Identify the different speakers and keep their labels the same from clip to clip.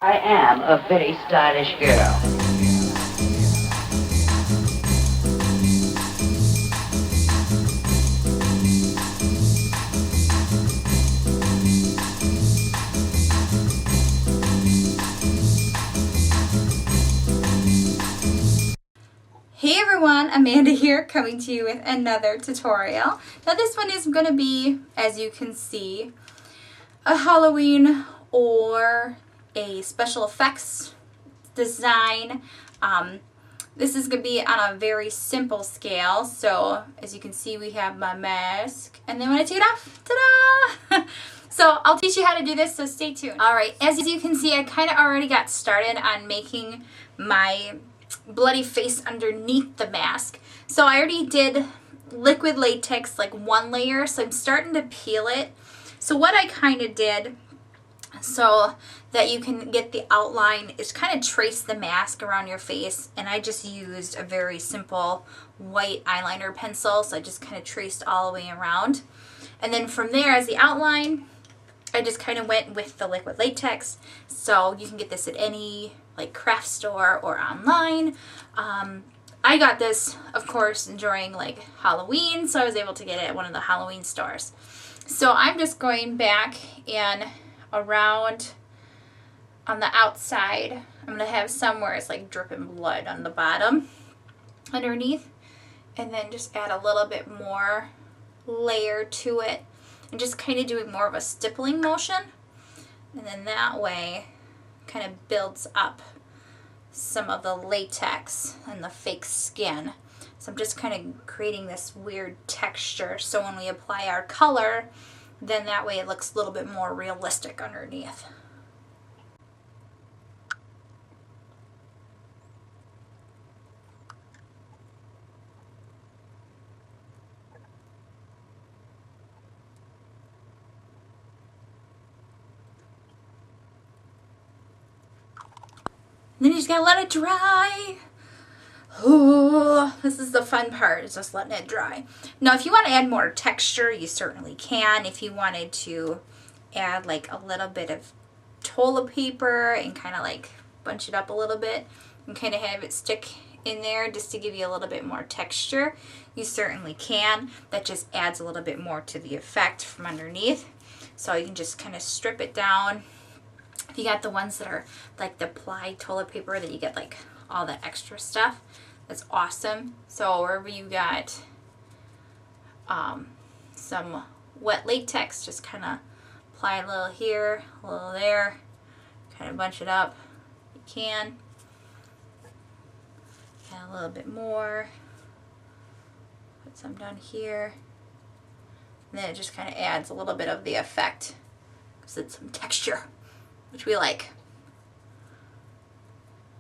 Speaker 1: I am a very stylish girl.
Speaker 2: Hey everyone, Amanda here, coming to you with another tutorial. Now this one is going to be, as you can see, a Halloween or a special effects design. This is going to be on a very simple scale. So as you can see, we have my mask, and then when I take it off, ta-da! So I'll teach you how to do this, so stay tuned. Alright, as you can see, I kind of already got started on making my bloody face underneath the mask. So I already did liquid latex, like one layer, so I'm starting to peel it. So what I kind of did, so that you can get the outline, is kind of trace the mask around your face, and I just used a very simple white eyeliner pencil, so I just kind of traced all the way around. And then from there, as the outline, I just kind of went with the liquid latex. So you can get this at any like craft store or online. I got this, of course, during like Halloween, so I was able to get it at one of the Halloween stores. So I'm just going back and around on the outside. I'm gonna have somewhere it's like dripping blood on the bottom underneath, and then just add a little bit more layer to it, and just kind of doing more of a stippling motion, and then that way kind of builds up some of the latex and the fake skin. So I'm just kind of creating this weird texture, so when we apply our color, then that way it looks a little bit more realistic underneath. And then you just gotta let it dry. Ooh, this is the fun part, is just letting it dry. Now, if you want to add more texture, you certainly can. If you wanted to add like a little bit of toilet paper and kind of like bunch it up a little bit and kind of have it stick in there just to give you a little bit more texture, you certainly can. That just adds a little bit more to the effect from underneath. So you can just kind of strip it down. If you got the ones that are like the ply toilet paper that you get like all that extra stuff, that's awesome. So wherever you got some wet latex, just kind of apply a little here, a little there, kind of bunch it up. You can add a little bit more, put some down here, and then it just kind of adds a little bit of the effect because it's some texture, which we like.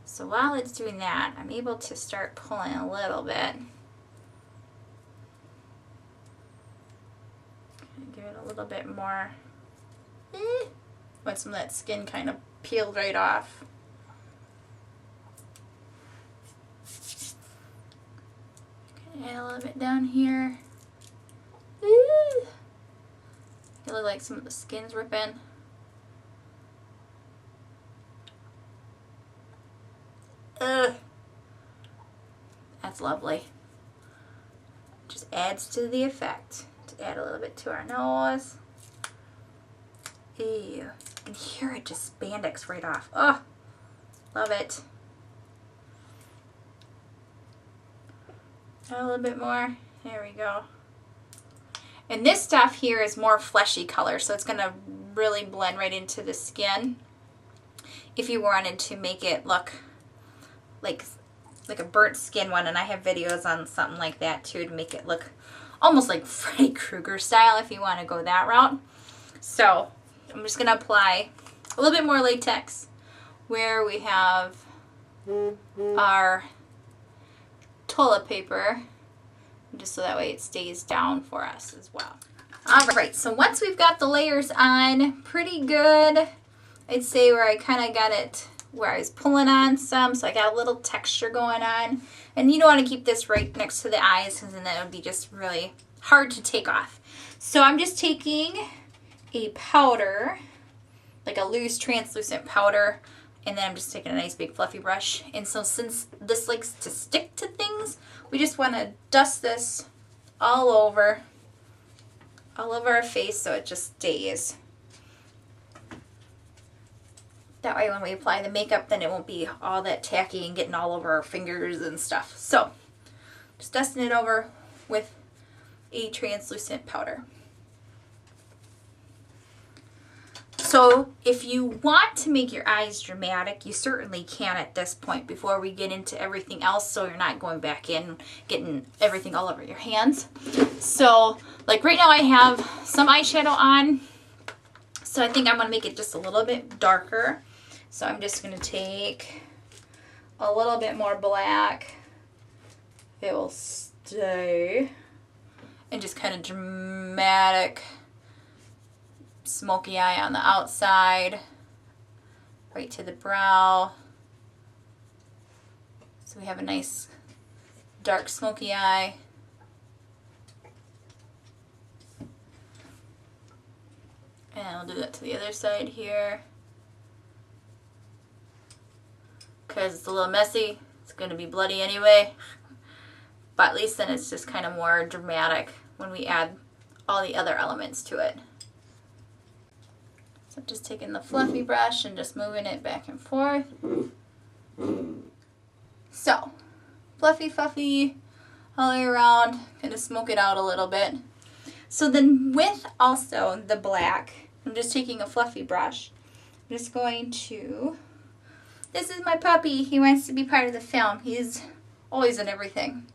Speaker 2: So while it's doing that, I'm able to start pulling a little bit. Give it a little bit more. Want some of that skin kind of peeled right off. Add a little bit down here. It looks like some of the skin's ripping. Ugh. That's lovely. Just adds to the effect. To add a little bit to our nose. Ew. You can hear it just spandex right off. Oh, love it. Add a little bit more. There we go. And this stuff here is more fleshy color, so it's going to really blend right into the skin. If you wanted to make it look like a burnt skin one, and I have videos on something like that too to make it look almost like Freddy Krueger style if you want to go that route. So I'm just going to apply a little bit more latex where we have our toilet paper, just so that way it stays down for us as well. Alright, so once we've got the layers on pretty good, I'd say where I kind of got it where I was pulling on some, so I got a little texture going on. And you don't want to keep this right next to the eyes, because then that would be just really hard to take off. So I'm just taking a powder, like a loose translucent powder, And then I'm just taking a nice big fluffy brush. And so since this likes to stick to things, we just want to dust this all over our face so it just stays. That way when we apply the makeup, then it won't be all that tacky and getting all over our fingers and stuff. So just dusting it over with a translucent powder. So if you want to make your eyes dramatic, you certainly can at this point before we get into everything else, so you're not going back in getting everything all over your hands. So like right now I have some eyeshadow on, so I think I'm going to make it just a little bit darker. So I'm just going to take a little bit more black. It will stay. And just kind of dramatic smoky eye on the outside, right to the brow. So we have a nice dark smoky eye. And I'll do that to the other side here. Because it's a little messy, it's going to be bloody anyway. But at least then it's just kind of more dramatic when we add all the other elements to it. So I'm just taking the fluffy brush and just moving it back and forth. So, fluffy all the way around. Kind of smoke it out a little bit. So then with also the black, I'm just taking a fluffy brush. I'm just going to, this is my puppy. He wants to be part of the film. He's always in everything.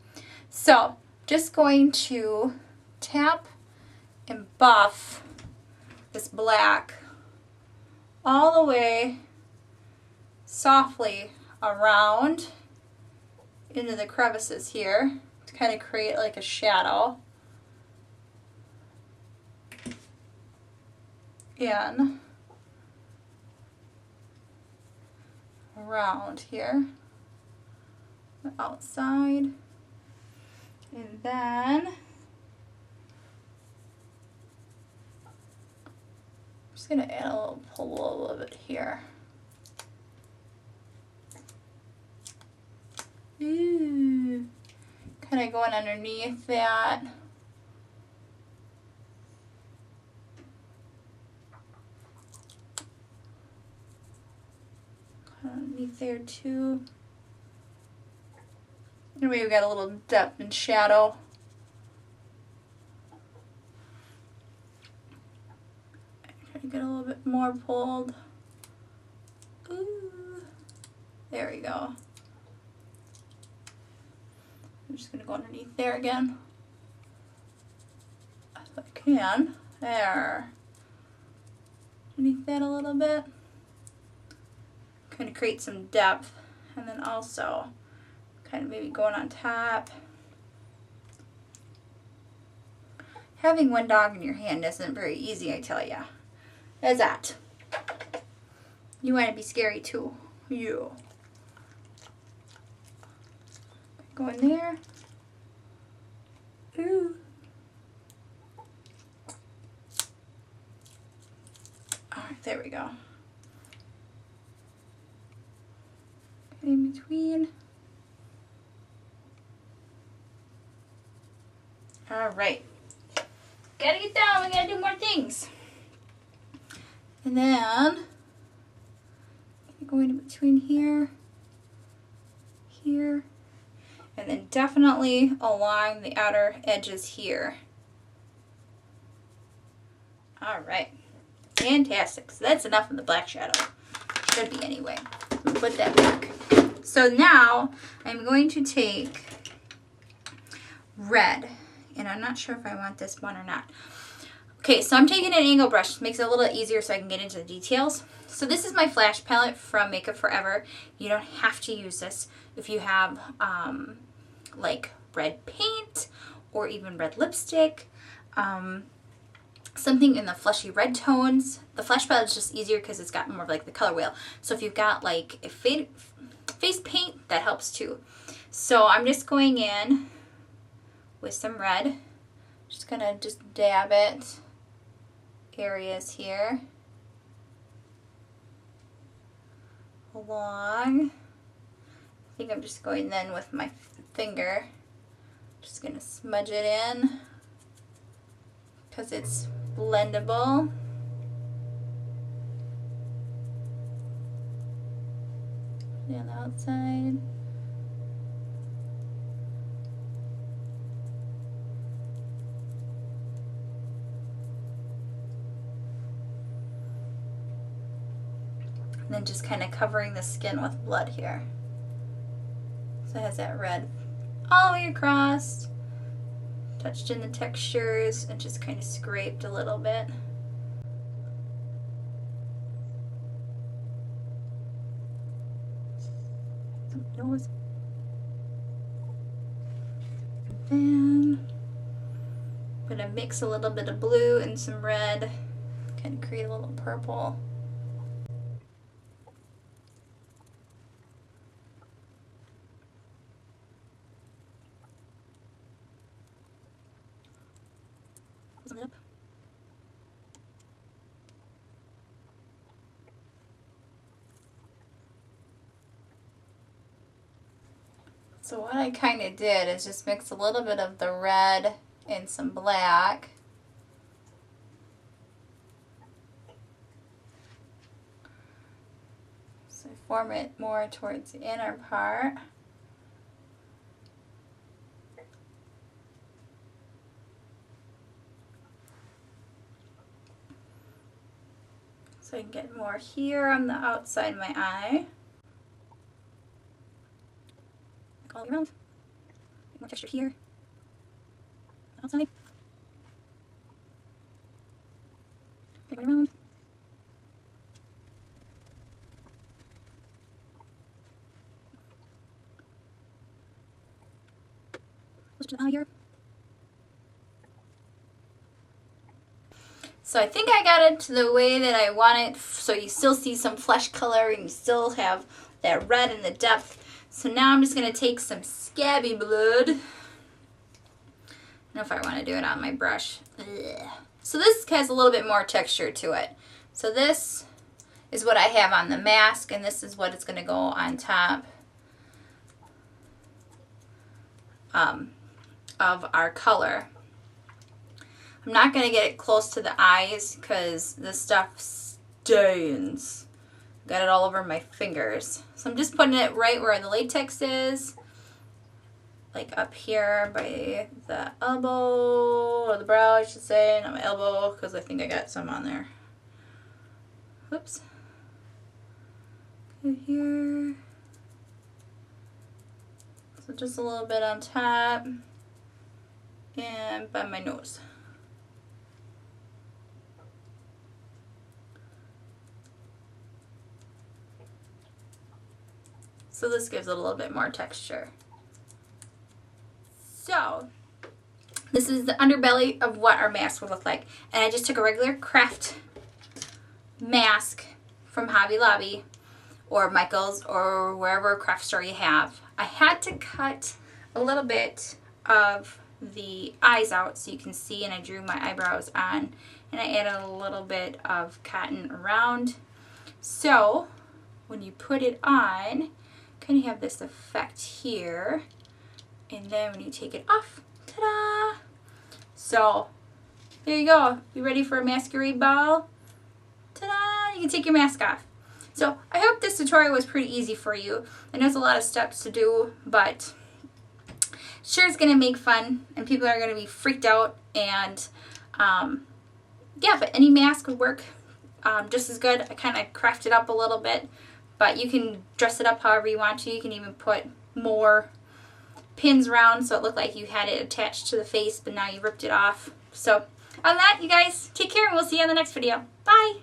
Speaker 2: So, just going to tap and buff this black all the way softly around into the crevices here to kind of create like a shadow. And around here, the outside, and then I'm just going to add a little pull a little bit here. Ooh, kind of going underneath that. Underneath there too. Anyway, we've got a little depth and shadow. Try to get a little bit more pulled. Ooh. There we go. I'm just going to go underneath there again. If I can. There. Underneath that a little bit. Kind of create some depth. And then also kind of maybe going on top. Having one dog in your hand isn't very easy, I tell ya. Is that? You want to be scary too. You. Go in there. Ooh. Alright, there we go. In between. Alright. Gotta get down, we gotta do more things. And then go in between here, here, and then definitely along the outer edges here. Alright. Fantastic. So that's enough of the black shadow. Should be anyway. Put that back. So now I'm going to take red, and I'm not sure if I want this one or not. Okay, so I'm taking an angle brush. Makes it a little easier so I can get into the details. So this is my flash palette from Makeup Forever. You don't have to use this if you have like red paint or even red lipstick. Something in the fleshy red tones. The flash palette is just easier because it's got more of like the color wheel. So if you've got like a face paint, that helps too. So I'm just going in with some red. Just gonna just dab it areas here. along. I think I'm just going then with my finger. Just going to smudge it in because it's blendable. On the outside. And then just kind of covering the skin with blood here. So it has that red all the way across. Touched in the textures and just kind of scraped a little bit. Nose. Then I'm gonna mix a little bit of blue and some red, kind of create a little purple. Up. So what I kind of did is just mix a little bit of the red and some black. So I form it more towards the inner part. So I can get more here on the outside of my eye. All around. More texture here. Outside. Right around. Push to the eye here. So I think I got it to the way that I want it, so you still see some flesh color and you still have that red in the depth. So now I'm just going to take some scabby blood. I don't know if I want to do it on my brush. Ugh. So this has a little bit more texture to it. So this is what I have on the mask, and this is what is going to go on top of our color. I'm not going to get it close to the eyes because the stuff stains. Got it all over my fingers. So I'm just putting it right where the latex is. Like up here by the elbow, or the brow I should say, not my elbow, because I think I got some on there. Whoops. Go here. So just a little bit on top. And by my nose. So this gives it a little bit more texture. So this is the underbelly of what our mask would look like. And I just took a regular craft mask from Hobby Lobby or Michael's or wherever craft store you have. I had to cut a little bit of the eyes out so you can see, and I drew my eyebrows on, and I added a little bit of cotton around. So when you put it on, kind of have this effect here, and then when you take it off, ta-da! So there you go. You ready for a masquerade ball? Ta-da! You can take your mask off. So I hope this tutorial was pretty easy for you. I know it's a lot of steps to do, but sure it's gonna make fun, and people are gonna be freaked out. And yeah, but any mask would work just as good. I kind of crafted it up a little bit. But you can dress it up however you want to. You can even put more pins around so it looked like you had it attached to the face, but now you ripped it off. So on that, you guys, take care and we'll see you on the next video. Bye!